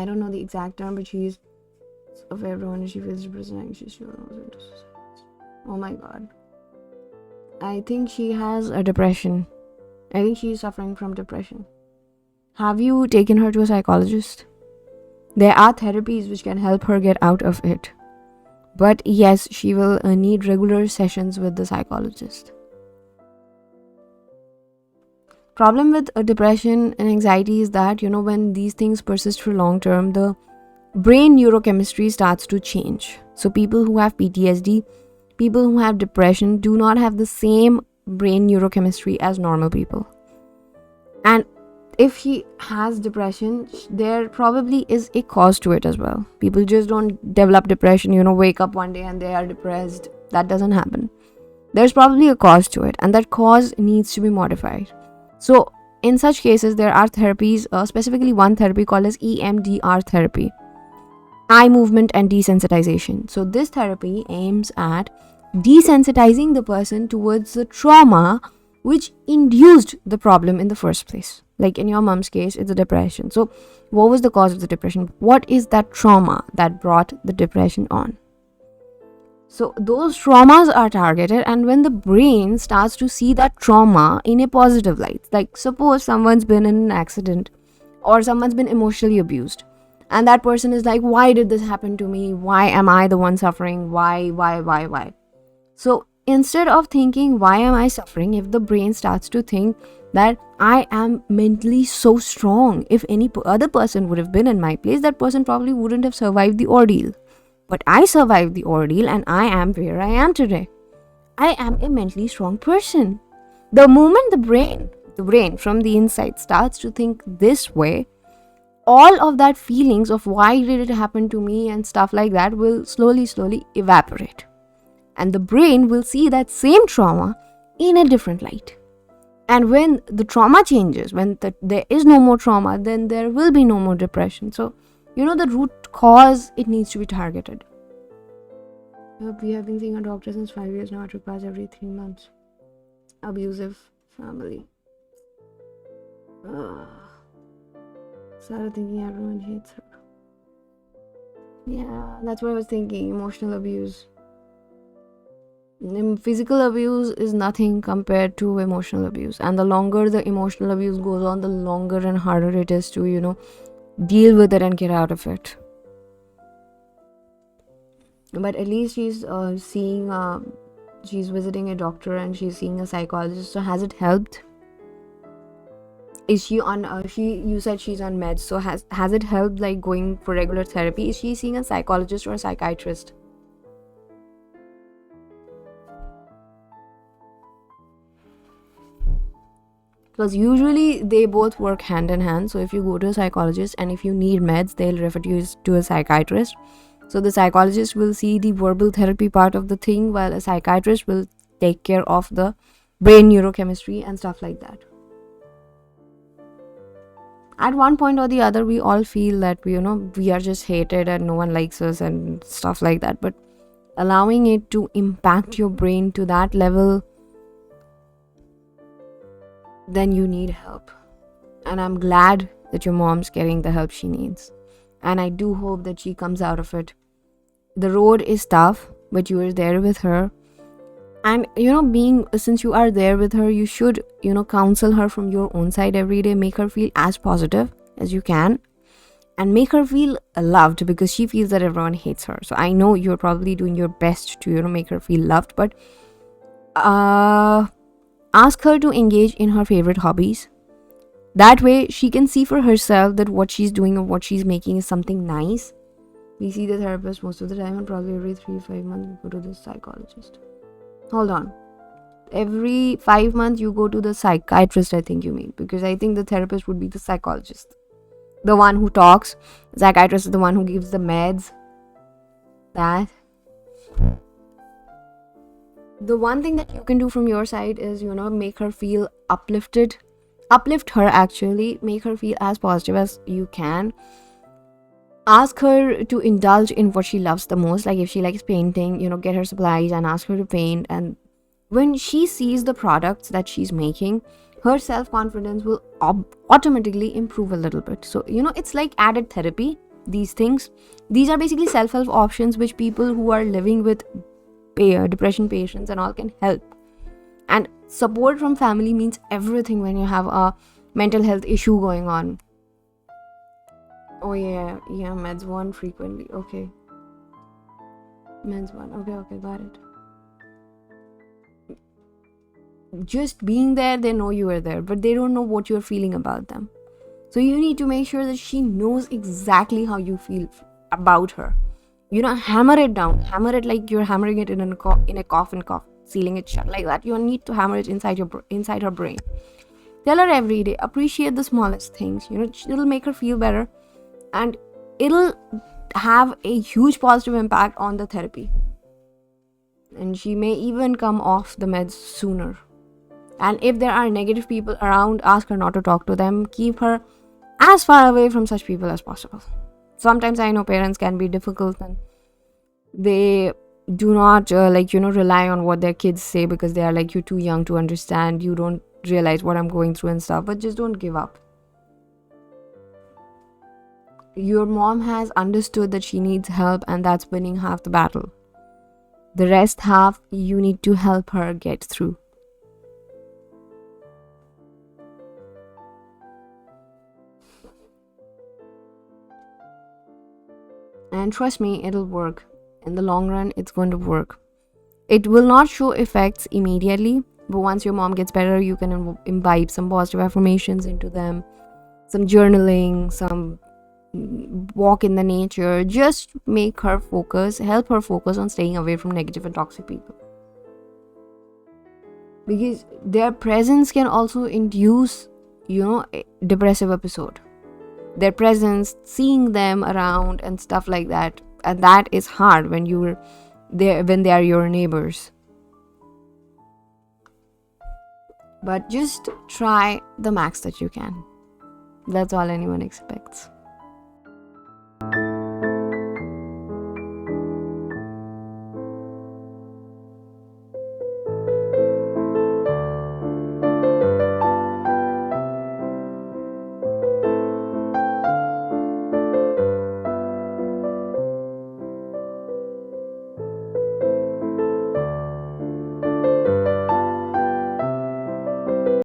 I don't know the exact term, but she's of everyone. She feels depressed and anxious. She knows it. Oh my god. I think she has a depression. I think she's suffering from depression. Have you taken her to a psychologist? There are therapies which can help her get out of it. But yes, she will need regular sessions with the psychologist. Problem with depression and anxiety is that, when these things persist for long term, the brain neurochemistry starts to change. So people who have PTSD, people who have depression do not have the same brain neurochemistry as normal people. And if she has depression, there probably is a cause to it as well. People just don't develop depression, wake up one day and they are depressed. That doesn't happen. There's probably a cause to it, and that cause needs to be modified. So in such cases, there are therapies, specifically one therapy called as EMDR therapy, eye movement and desensitization. So this therapy aims at desensitizing the person towards the trauma which induced the problem in the first place. Like in your mom's case, it's a depression. So what was the cause of the depression? What is that trauma that brought the depression on? So those traumas are targeted, and when the brain starts to see that trauma in a positive light, like suppose someone's been in an accident or someone's been emotionally abused, and that person is like, why did this happen to me? Why am I the one suffering? Why? So instead of thinking, why am I suffering? If the brain starts to think that I am mentally so strong, if any other person would have been in my place, that person probably wouldn't have survived the ordeal. But I survived the ordeal and I am where I am today. I am a mentally strong person. The moment the brain from the inside starts to think this way, all of that feelings of why did it happen to me and stuff like that will slowly evaporate. And the brain will see that same trauma in a different light. And when the trauma changes, when there is no more trauma, then there will be no more depression. So, the root cause, it needs to be targeted. We have been seeing a doctor since 5 years now. It requires every 3 months. Abusive family. Started thinking everyone hates her. Yeah, that's what I was thinking. Emotional abuse. Physical abuse is nothing compared to emotional abuse. And the longer the emotional abuse goes on, the longer and harder it is to, deal with it and get out of it. But at least she's she's visiting a doctor and she's seeing a psychologist. So has it helped? Is she on you said she's on meds, so has it helped, like going for regular therapy? Is she seeing a psychologist or a psychiatrist? Because usually they both work hand in hand. So if you go to a psychologist and if you need meds, they'll refer you to a psychiatrist. So the psychologist will see the verbal therapy part of the thing, while a psychiatrist will take care of the brain neurochemistry and stuff like that. At one point or the other, we all feel that we are just hated and no one likes us and stuff like that. But allowing it to impact your brain to that level, then you need help. And I'm glad that your mom's getting the help she needs. And I do hope that she comes out of it. The road is tough, but you are there with her. And, since you are there with her, you should, counsel her from your own side every day. Make her feel as positive as you can. And make her feel loved, because she feels that everyone hates her. So I know you're probably doing your best to, make her feel loved. But ask her to engage in her favorite hobbies. That way, she can see for herself that what she's doing or what she's making is something nice. We see the therapist most of the time, and probably every 3-5 months we go to the psychologist. Hold on. Every 5 months you go to the psychiatrist, I think you mean. Because I think the therapist would be the psychologist. The one who talks. The psychiatrist is the one who gives the meds. That. The one thing that you can do from your side is, make her feel uplifted. Uplift her, actually. Make her feel as positive as you can. Ask her to indulge in what she loves the most. Like if she likes painting, get her supplies and ask her to paint. And when she sees the products that she's making, her self-confidence will automatically improve a little bit. So, it's like added therapy. these things. These are basically self-help options which people who are living with depression patients and all can help. And support from family means everything when you have a mental health issue going on. Oh yeah, meds 1 frequently. Okay. Meds 1. Okay, got it. Just being there, they know you are there, but they don't know what you're feeling about them. So you need to make sure that she knows exactly how you feel about her. Hammer it down. Hammer it like you're hammering it in a coffin, sealing it shut like that. You need to hammer it inside her brain. Tell her every day. Appreciate the smallest things. It'll make her feel better, and it'll have a huge positive impact on the therapy. And she may even come off the meds sooner. And if there are negative people around, ask her not to talk to them. Keep her as far away from such people as possible. Sometimes I know parents can be difficult and they do not rely on what their kids say because they are like, you're too young to understand, you don't realize what I'm going through and stuff. But just don't give up. Your mom has understood that she needs help, and that's winning half the battle. The rest half, you need to help her get through. And trust me, it'll work. In the long run, it's going to work. It will not show effects immediately, but once your mom gets better, you can imbibe some positive affirmations into them, some journaling, some walk in the nature. Just help her focus on staying away from negative and toxic people. Because their presence can also induce, a depressive episode. Their presence, seeing them around and stuff like that, and that is hard when they are your neighbors. But just try the max that you can. That's all anyone expects.